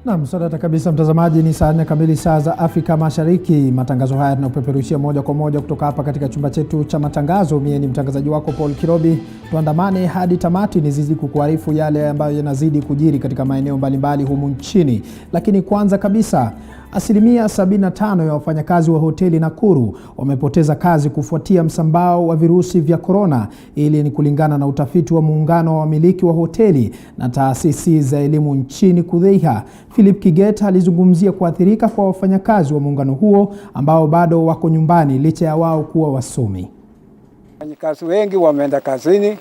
Naam, sadata kabisa mtazamaji, ni saa 4 kamili saa za Afrika Mashariki. Matangazo haya tunapeperushia moja kwa moja kutoka hapa katika chumba chetu cha matangazo. Mimi ni mtangazaji wako Paul Kirobi. Tuandamane hadi tamati nizidi kukuarifu yale ambayo yanazidi kujiri katika maeneo mbalimbali humu nchini. Lakini kwanza kabisa, asilimia 75 ya wafanyakazi wa hoteli Nakuru wamepoteza kazi kufuatia msambao wa virusi vya korona. Ili ni kulingana na utafiti wa muungano wa wamiliki wa hoteli na taasisi za elimu nchini KUDHEIHA. Philip Kigeta alizungumzia kuathirika kwa wafanyakazi wa muungano huo ambao bado wako nyumbani licha ya wao kuwa wasomi. Wafanyakazi wengi wameenda kazini,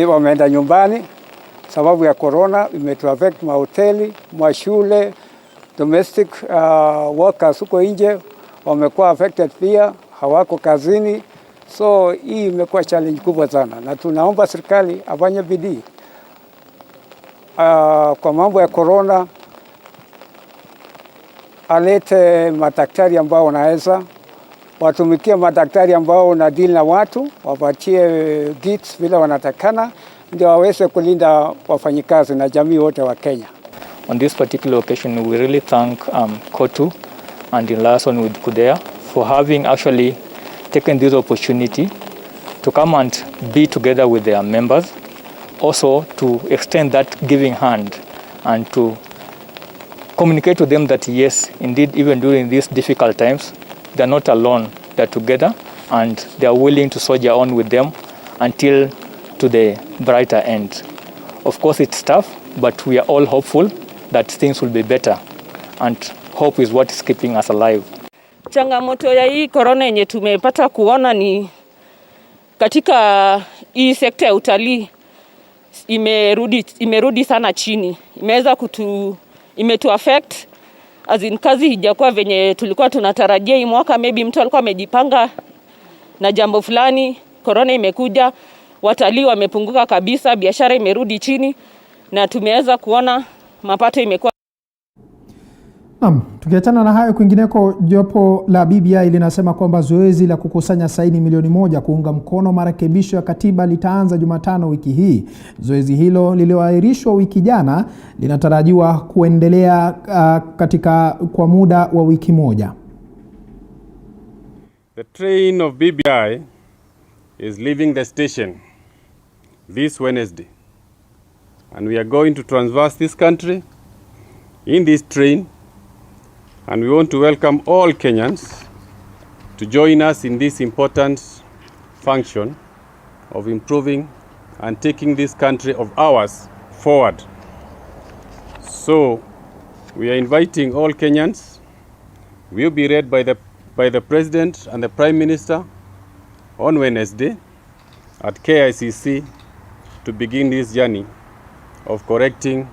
wameenda nyumbani sababu ya corona. Imetuaffect mahoteli, mashule, domestic workers huko nje wamekuwa affected pia, hawako kazini. So hii imekuwa challenge kubwa sana, na tunaomba serikali afanye bidii kwa mambo ya corona, alete madaktari ambao wanaweza watumikie, madaktari ambao wana deal na watu, wapatie kits vile wanatakana, ndio waweze kulinda wafanyikazi na jamii wote wa Kenya. On this particular occasion, we really thank KOTU and in liaison with KUDHEIHA for having actually taken this opportunity to come and be together with their members, also to extend that giving hand and to communicate to them that yes, indeed, even during these difficult times, they are not alone, they are together and they are willing to soldier on with them until to the brighter end. Of course, it's tough, but we are all hopeful that things will be better, and hope is what is keeping us alive. Changamoto ya hii corona yenye tumepata kuona ni katika hii sekta ya utalii imerudi sana chini. Imeweza imetu affect as in kazi hijakuwa venye tulikuwa tunatarajia hii mwaka. Maybe mtu alikuwa amejipanga na jambo fulani, corona imekuja, watalii wamepunguka kabisa, biashara imerudi chini na tumeweza kuona mapato imekuwa. Naam, tukiachana na hayo, kwingineko jopo la BBI linasema kwamba zoezi la kukusanya saini milioni 1 kuunga mkono marekebisho ya katiba litaanza Jumatano wiki hii. Zoezi hilo lililoahirishwa wiki jana linatarajiwa kuendelea kwa muda wa wiki moja. The train of BBI is leaving the station this Wednesday, and we are going to traverse this country in this train, and we want to welcome all Kenyans to join us in this important function of improving and taking this country of ours forward. So we are inviting all Kenyans. We will be read by the President and the Prime Minister on Wednesday at KICC to begin this journey of correcting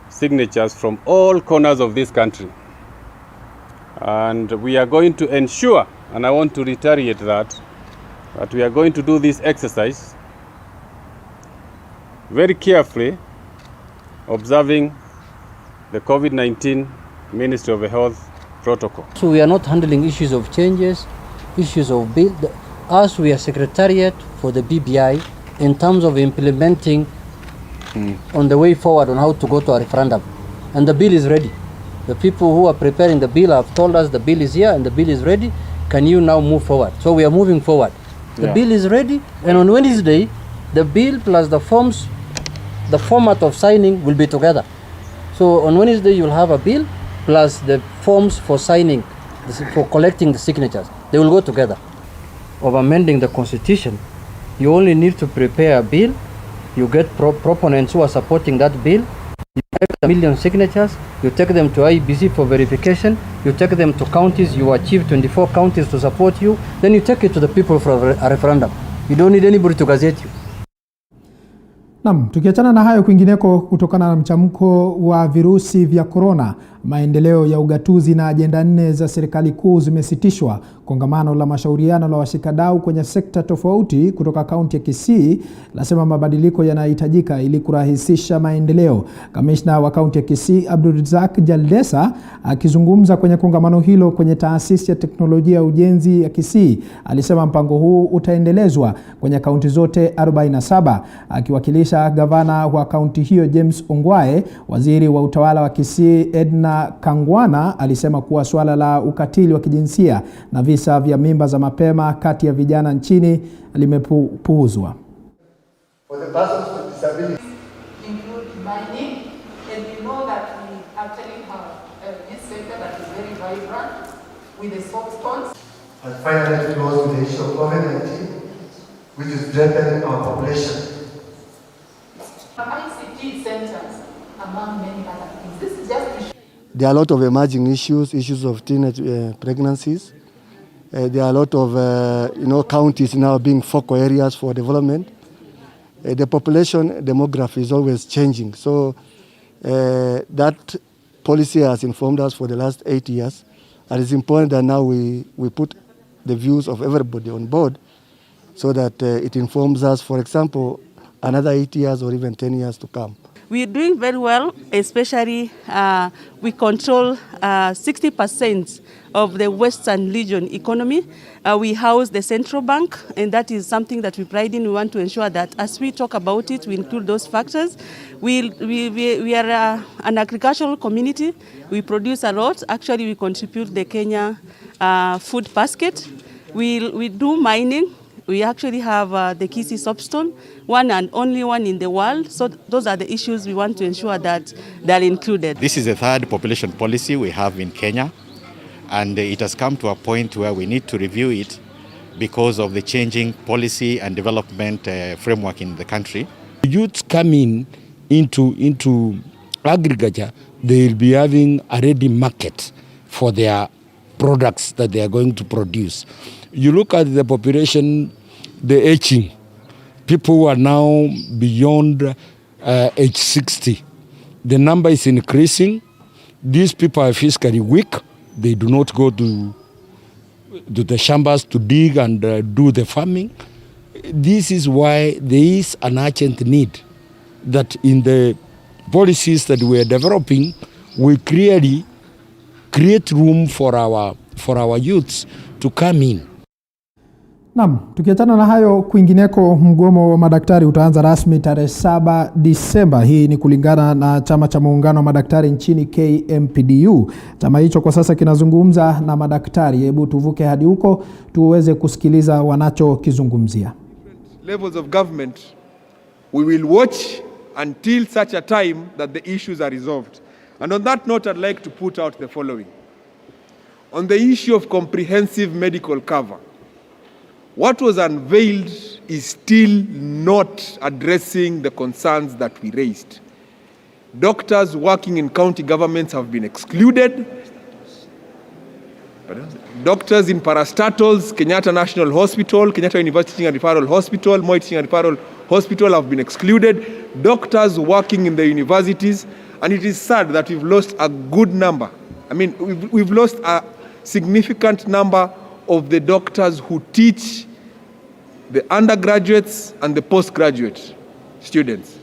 signatures from all corners of this country. And we are going to ensure, and I want to reiterate that we are going to do this exercise very carefully, observing the COVID-19 Ministry of Health protocol. So we are not handling issues of changes, issues of bill. As we are secretariat for the BBI in terms of implementing on the way forward on how to go to a referendum. And the bill is ready. The people who are preparing the bill have told us the bill is here and the bill is ready. Can you now move forward? So we are moving forward. The bill is ready, and on Wednesday, the bill plus the forms, the format of signing will be together. So on Wednesday, you'll have a bill plus the forms for signing, for collecting the signatures. They will go together. Of amending the constitution, you only need to prepare a bill. You get proponents who are supporting that bill. You take 1 million signatures, you take them to IEBC for verification, you take them to counties, you achieve 24 counties to support you, then you take it to the people for a referendum. You don't need anybody to gazette you. Naam, tukiachana na hayo, kwingineko kutokana na mchamko wa virusi vya corona, maendeleo ya ugatuzi na ajenda 4 za serikali kuu zimesitishwa. Kongamano la mashauriano la washikadau kwenye sekta tofauti kutoka kaunti ya Kisii lasema mabadiliko yanahitajika ili kurahisisha maendeleo. Kamishna wa kaunti ya Kisii Abdulrazak Jaldesa akizungumza kwenye kongamano hilo kwenye taasisi ya teknolojia ya ujenzi ya Kisii alisema mpango huu utaendelezwa kwenye kaunti zote 47. Akiwakilisha gavana wa kaunti hiyo James Ongwae, waziri wa utawala wa Kisii Edna Kangwana alisema kuwa swala la ukatili wa kijinsia na visa vya mimba za mapema kati ya vijana nchini limepuuzwa. For the persons with disabilities include mining, and we know that we actually have this sector that is very vibrant with the soapstones. And finally, to close with the issue of COVID-19, which is threatening our population. ICT centers, among many other things. This is just there are a lot of emerging issues of teenage pregnancies. There are a lot of counties now being focal areas for development. The population demography is always changing, so that policy has informed us for the last 8 years, and it's important that now we put the views of everybody on board so that it informs us, for example, another 8 years or even 10 years to come. We're doing very well, especially we control 60% of the Western Region economy. We house the central bank, and that is something that we pride in. We want to ensure that as we talk about it, we include those factors. We are an agricultural community. We produce a lot. Actually, we contribute the Kenya food basket. We do mining. We actually have the Kisii soapstone, one and only one in the world. So those are the issues we want to ensure that they're included. This is the third population policy we have in Kenya, and it has come to a point where we need to review it because of the changing policy and development framework in the country. Youths coming into agriculture, they will be having a ready market for their products that they are going to produce. You look at the population, the aging, people who are now beyond age 60. The number is increasing. These people are physically weak. They do not go to the shambas to dig and do the farming. This is why there is an urgent need that in the policies that we are developing, we clearly create room for our youths to come in. Naam, tukiachana na hayo, kwingineko mgomo wa madaktari utaanza rasmi tarehe 7 Disemba. Hii ni kulingana na chama cha muungano wa madaktari nchini KMPDU. Chama hicho kwa sasa kinazungumza na madaktari. Hebu tuvuke hadi huko tuweze kusikiliza wanachokizungumzia. Levels of government, we will watch until such a time that the issues are resolved. And on that note, I'd like to put out the following. On the issue of comprehensive medical cover, what was unveiled is still not addressing the concerns that we raised. Doctors working in county governments have been excluded. Doctors in parastatals, Kenyatta National Hospital, Kenyatta University and Referral Hospital, Moi Teaching and Referral Hospital have been excluded. Doctors working in the universities, and it is sad that we've lost a good number. I mean, we've lost a significant number of the doctors who teach the undergraduates and the postgraduate students.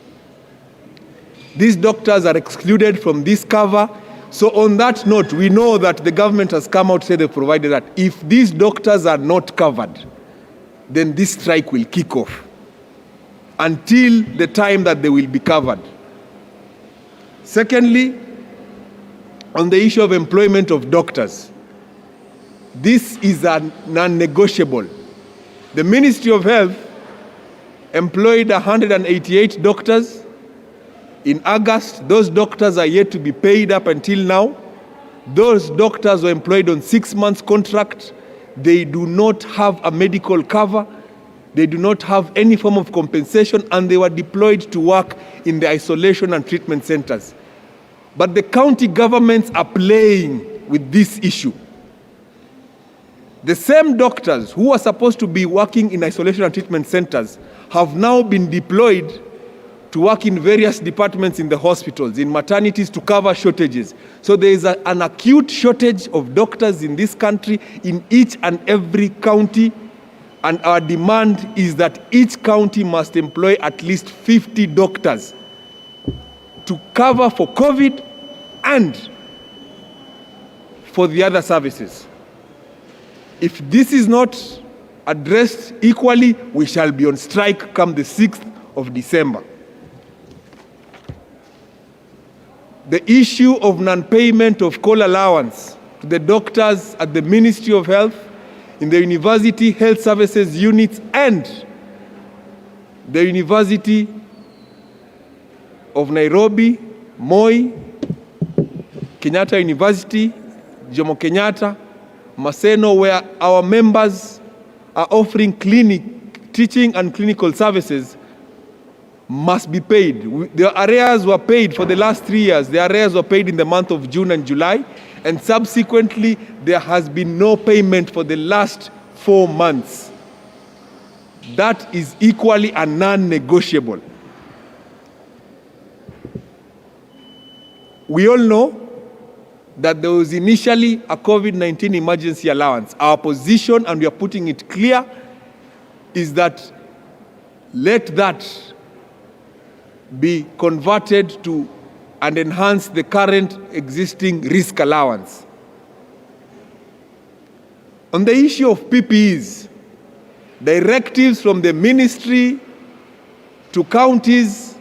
These doctors are excluded from this cover. So on that note, we know that the government has come out to say they provided that. If these doctors are not covered, then this strike will kick off until the time that they will be covered. Secondly, on the issue of employment of doctors, this is a non-negotiable. The Ministry of Health employed 188 doctors in August. Those doctors are yet to be paid up until now. Those doctors were employed on 6 months contract. They do not have a medical cover. They do not have any form of compensation, and they were deployed to work in the isolation and treatment centers. But the county governments are playing with this issue. The same doctors who are supposed to be working in isolation and treatment centers have now been deployed to work in various departments in the hospitals, in maternities, to cover shortages. So there is an acute shortage of doctors in this country, in each and every county, and our demand is that each county must employ at least 50 doctors to cover for COVID and for the other services. If this is not addressed equally, we shall be on strike come the 6th of December. The issue of non-payment of call allowance to the doctors at the Ministry of Health, in the University Health Services units and the University of Nairobi, Moi, Kenyatta University, Jomo Kenyatta, Maseno, where our members are offering teaching and clinical services, must be paid. The arrears were paid for the last 3 years. The arrears were paid in the month of June and July, and subsequently there has been no payment for the last 4 months. That is equally a non-negotiable. We all know that there was initially a COVID-19 emergency allowance. Our position, and we are putting it clear, is that let that be converted to and enhance the current existing risk allowance. On the issue of PPEs, directives from the ministry to counties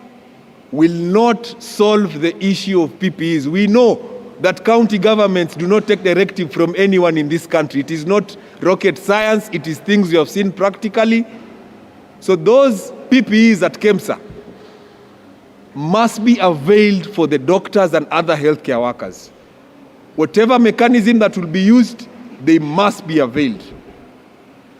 will not solve the issue of PPEs. We know that county governments do not take directive from anyone in this country. It is not rocket science, it is things we have seen practically. So those PPEs at KEMSA must be availed for the doctors and other healthcare workers. Whatever mechanism that will be used, they must be availed.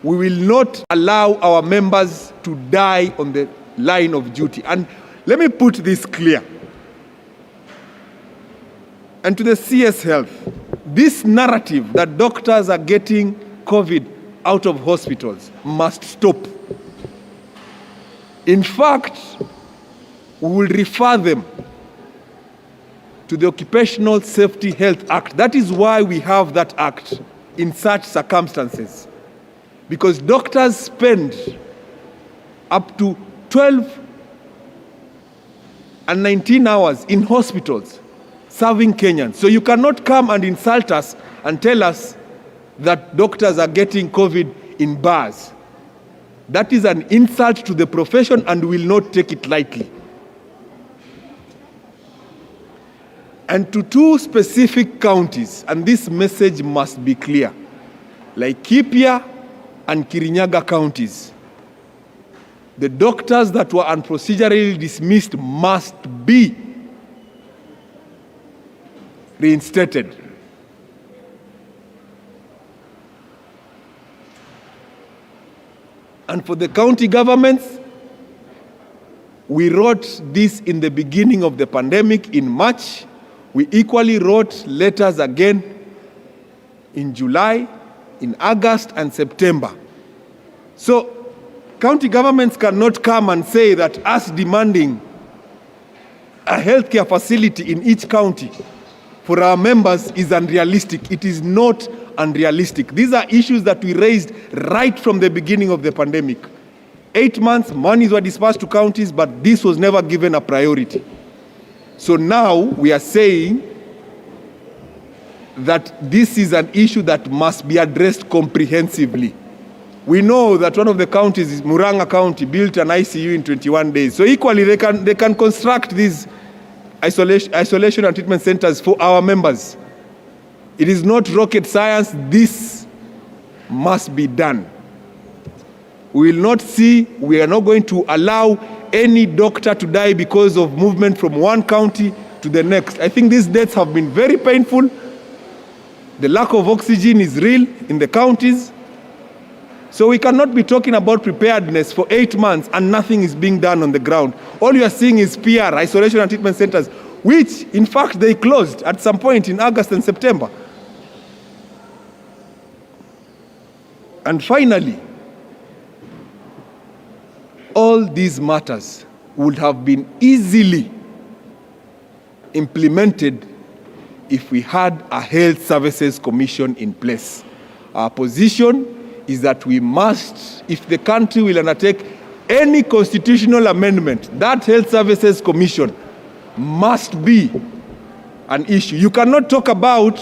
We will not allow our members to die on the line of duty. And let me put this clear. And to the CS Health, this narrative that doctors are getting COVID out of hospitals must stop. In fact, we will refer them to the Occupational Safety Health Act. That is why we have that act in such circumstances. Because doctors spend up to 12 and 19 hours in hospitals serving Kenyans. So you cannot come and insult us and tell us that doctors are getting COVID in bars. That is an insult to the profession, and we will not take it lightly. And to 2 specific counties, and this message must be clear, Laikipia and Kirinyaga counties, the doctors that were unprocedurally dismissed must be reinstated. And for the county governments, we wrote this in the beginning of the pandemic in March. We equally wrote letters again in July, in August and September. So county governments cannot come and say that us demanding a healthcare facility in each county for our members is unrealistic. It is not unrealistic. These are issues that we raised right from the beginning of the pandemic. 8 months, monies were dispersed to counties, but this was never given a priority. So now we are saying that this is an issue that must be addressed comprehensively. We know that one of the counties, Murang'a County, built an ICU in 21 days. So equally, they can construct these isolation and treatment centers for our members. It is not rocket science. This must be done. We will not we are not going to allow any doctor to die because of movement from one county to the next. I think these deaths have been very painful. The lack of oxygen is real in the counties. So we cannot be talking about preparedness for 8 months and nothing is being done on the ground. All you are seeing is PR, isolation and treatment centers, which in fact they closed at some point in August and September. And finally, all these matters would have been easily implemented if we had a health services commission in place. Our position is that we must, if the country will undertake any constitutional amendment, that health services commission must be an issue. You cannot talk about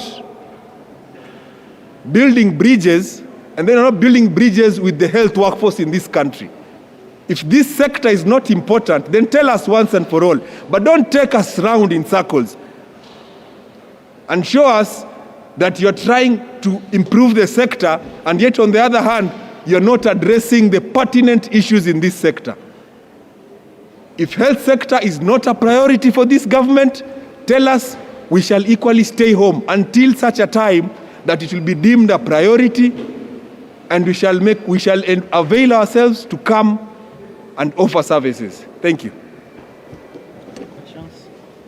building bridges and then not building bridges with the health workforce in this country. If this sector is not important, then tell us once and for all. But don't take us round in circles and show us that you're trying to improve the sector, and yet on the other hand, you're not addressing the pertinent issues in this sector. If health sector is not a priority for this government, tell us. We shall equally stay home until such a time that it will be deemed a priority, and we shall avail ourselves to come and offer services. Thank you.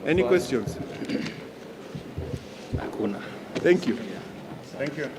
Any questions? Thank you. Thank you.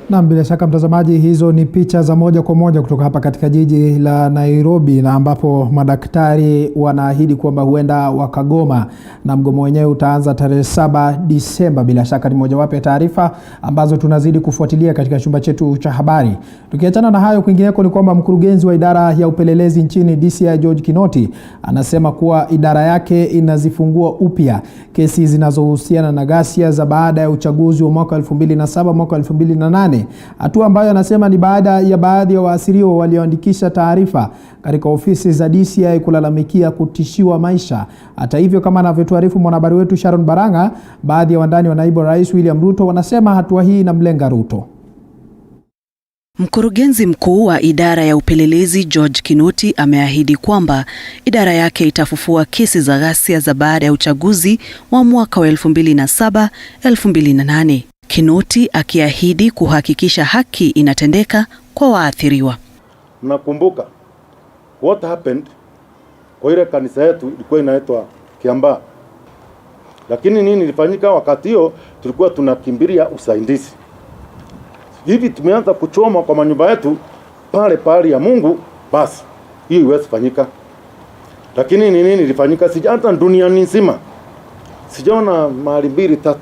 Na bila shaka mtazamaji, hizo ni picha za moja kwa moja kutoka hapa katika jiji la Nairobi, na ambapo madaktari wanaahidi kwamba huenda wakagoma, na mgomo wenyewe utaanza tarehe 7 Disemba. Bila shaka ni mojawapo ya taarifa ambazo tunazidi kufuatilia katika chumba chetu cha habari. Tukiachana na hayo, kwingineko ni kwamba mkurugenzi wa idara ya upelelezi nchini DCI George Kinoti anasema kuwa idara yake inazifungua upya kesi zinazohusiana na ghasia za baada ya uchaguzi wa mwaka 2007 mwaka 2008. Hatua ambayo anasema ni baada ya baadhi ya waasiriwa walioandikisha taarifa katika ofisi za DCI kulalamikia kutishiwa maisha. Hata hivyo, kama anavyotuarifu mwanahabari wetu Sharon Baranga, baadhi ya wandani wa naibu rais William Ruto wanasema hatua hii inamlenga Ruto. Mkurugenzi mkuu wa idara ya upelelezi George Kinoti ameahidi kwamba idara yake itafufua kesi za ghasia za baada ya uchaguzi wa mwaka wa 2007-2008. Kinoti akiahidi kuhakikisha haki inatendeka kwa waathiriwa. Nakumbuka what happened kwa ile kanisa yetu ilikuwa inaitwa Kiambaa. Lakini nini ilifanyika wakati hiyo? Tulikuwa tunakimbilia usaidizi. Hivi tumeanza kuchoma kwa manyumba yetu pale ya Mungu, basi hiyo iwezi fanyika. Lakini nini ilifanyika? Hata duniani nzima sijaona mahali 2-3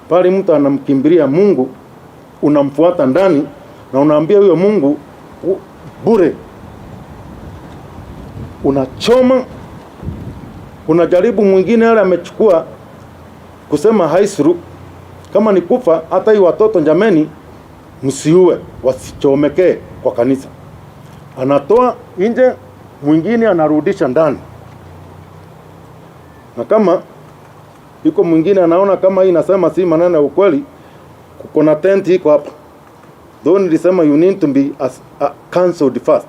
pale mtu anamkimbilia Mungu, unamfuata ndani na unaambia huyo Mungu bure. Unachoma, unajaribu mwingine yale amechukua kusema haisuru. Kama ni kufa, hata hii watoto jameni msiue, wasichomekee kwa kanisa. Anatoa nje, mwingine anarudisha ndani. Na kama yuko mwingine anaona kama hii nasema si maneno ya ukweli, kuko na tent iko hapa. Though nilisema you need to be cancelled first.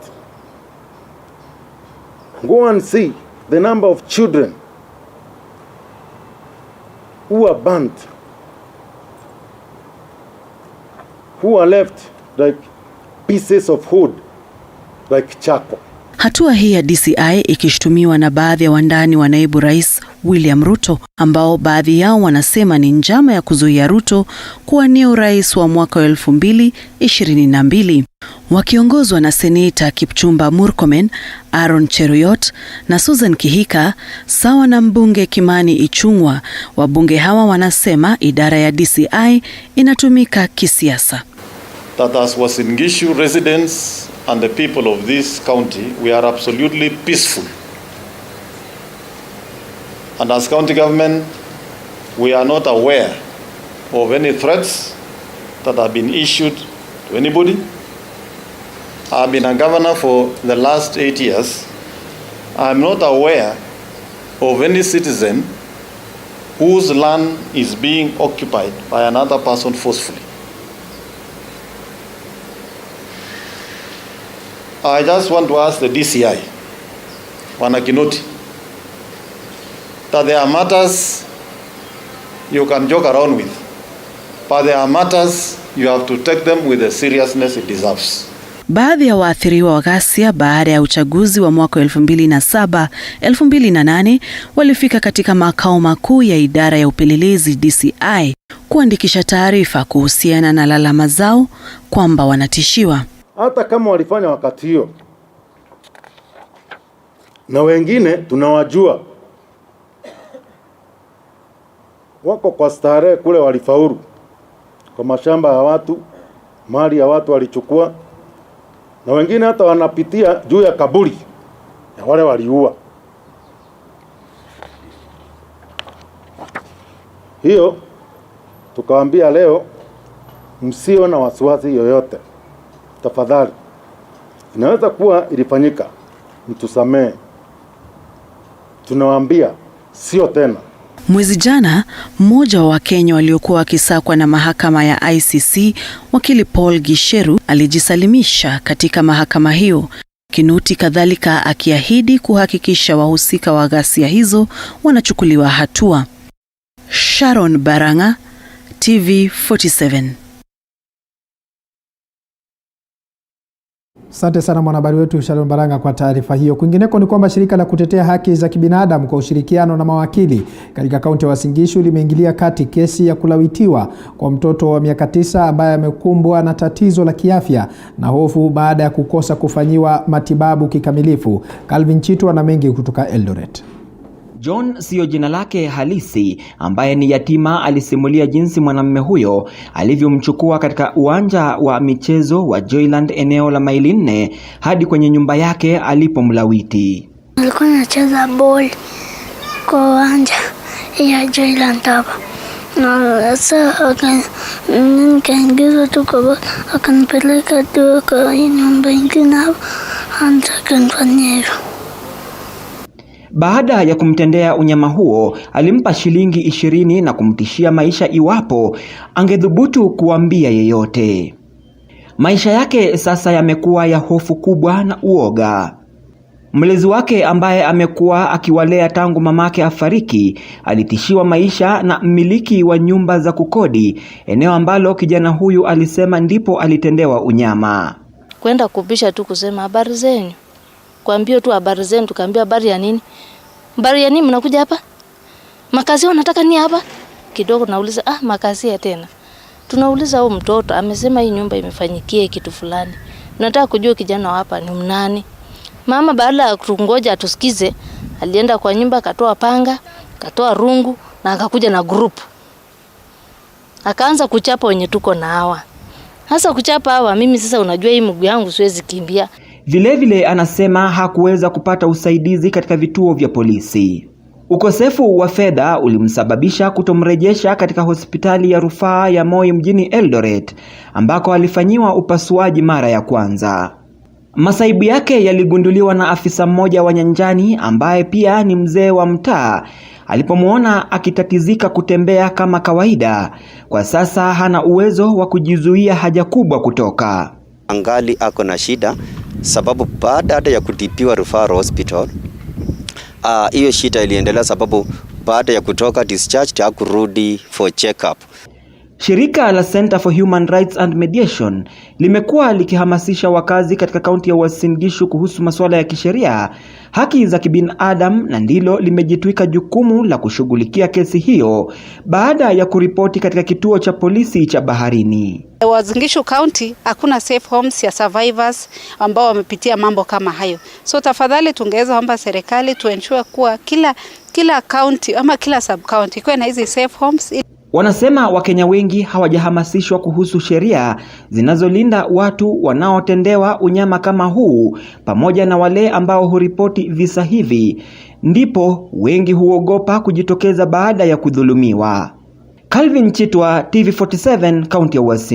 Go and see the number of children who are burnt, who are left like pieces of wood, like charcoal. Hatua hii ya DCI ikishtumiwa na baadhi ya wandani wa naibu rais William Ruto, ambao baadhi yao wanasema ni njama ya kuzuia Ruto kuwania urais wa mwaka 2022. Wakiongozwa na Seneta Kipchumba Murkomen, Aaron Cheruiyot na Susan Kihika, sawa na mbunge Kimani Ichung'wah, wabunge hawa wanasema idara ya DCI inatumika kisiasa. That as Uasin Gishu residents and the people of this county, we are absolutely peaceful. And as county government, we are not aware of any threats that have been issued to anybody. I've been a governor for the last 8 years. I'm not aware of any citizen whose land is being occupied by another person forcefully. I just want to ask the DCI, Wana Kinoti, that there are matters you can joke around with, but there are matters you have to take them with the seriousness it deserves. Baadhi ya waathiriwa wa ghasia baada ya uchaguzi wa mwaka 2007-2008 walifika katika makao makuu ya idara ya upelelezi DCI kuandikisha taarifa kuhusiana na lalama zao kwamba wanatishiwa. Hata kama walifanya wakati hiyo, na wengine tunawajua wako kwa starehe kule, walifaulu kwa mashamba ya watu, mali ya watu walichukua, na wengine hata wanapitia juu ya kaburi ya wale waliua. Hiyo tukawaambia leo, msio na wasiwasi yoyote, tafadhali. Inaweza kuwa ilifanyika, mtusamee. Tunawaambia sio tena. Mwezi jana, mmoja wa Wakenya waliokuwa wakisakwa na mahakama ya ICC, wakili Paul Gisheru, alijisalimisha katika mahakama hiyo. Kinuti kadhalika akiahidi kuhakikisha wahusika wa ghasia hizo wanachukuliwa hatua. Sharon Baranga, TV 47. Asante sana mwanahabari wetu Sharon Baranga kwa taarifa hiyo. Kwingineko ni kwamba shirika la kutetea haki za kibinadamu kwa ushirikiano na mawakili katika kaunti ya Uasin Gishu limeingilia kati kesi ya kulawitiwa kwa mtoto wa miaka 9 ambaye amekumbwa na tatizo la kiafya na hofu baada ya kukosa kufanyiwa matibabu kikamilifu. Calvin Chitu ana mengi kutoka Eldoret. John sio jina lake halisi, ambaye ni yatima, alisimulia jinsi mwanamume huyo alivyomchukua katika uwanja wa michezo wa Joyland eneo la Maili 4 hadi kwenye nyumba yake alipomlawiti. Alikuwa anacheza ball kwa uwanja ya Joyland hapa. Na sasa nikaingiza tu kwa akanipeleka tu kwa nyumba nyingine hapo, akanifanyia hivyo. Baada ya kumtendea unyama huo, alimpa shilingi 20 na kumtishia maisha iwapo angedhubutu kuambia yeyote. Maisha yake sasa yamekuwa ya hofu kubwa na uoga. Mlezi wake ambaye amekuwa akiwalea tangu mamake afariki, alitishiwa maisha na mmiliki wa nyumba za kukodi, eneo ambalo kijana huyu alisema ndipo alitendewa unyama. Kwenda kubisha tu kusema habari zenu. Kuambia tu habari zenu, tukaambia habari ya nini? Habari ya nini mnakuja hapa? Makazi wanataka nini hapa? Kidogo nauliza, makazi ya tena. Tunauliza huyu mtoto amesema hii nyumba imefanyikia kitu fulani. Tunataka kujua kijana hapa ni mnani. Mama baada ya kungoja atusikize, alienda kwa nyumba, akatoa panga, akatoa rungu na akakuja na group. Akaanza kuchapa wenye tuko na hawa. Hasa kuchapa hawa, mimi sasa unajua hii mguu yangu siwezi kimbia. Vilevile anasema hakuweza kupata usaidizi katika vituo vya polisi. Ukosefu wa fedha ulimsababisha kutomrejesha katika hospitali ya rufaa ya Moi mjini Eldoret, ambako alifanyiwa upasuaji mara ya kwanza. Masaibu yake yaligunduliwa na afisa mmoja wa nyanjani ambaye pia ni mzee wa mtaa, alipomuona akitatizika kutembea kama kawaida. Kwa sasa hana uwezo wa kujizuia haja kubwa kutoka. Angali ako na shida sababu baada ya kutibiwa referral hospital, hiyo shida iliendelea sababu baada ya kutoka discharge hakurudi for check up. Shirika la Center for Human Rights and Mediation limekuwa likihamasisha wakazi katika kaunti ya Uasin Gishu kuhusu masuala ya kisheria, haki za kibinadamu, na ndilo limejitwika jukumu la kushughulikia kesi hiyo baada ya kuripoti katika kituo cha polisi cha Baharini. Uasin Gishu County hakuna safe homes ya survivors ambao wamepitia mambo kama hayo. So tafadhali tungeweza omba serikali to ensure kuwa kila county ama kila sub county kuwe na hizi safe homes. Wanasema Wakenya wengi hawajahamasishwa kuhusu sheria zinazolinda watu wanaotendewa unyama kama huu, pamoja na wale ambao huripoti visa hivi, ndipo wengi huogopa kujitokeza baada ya kudhulumiwa. Calvin Chitwa, TV 47, kaunti ya Uasin.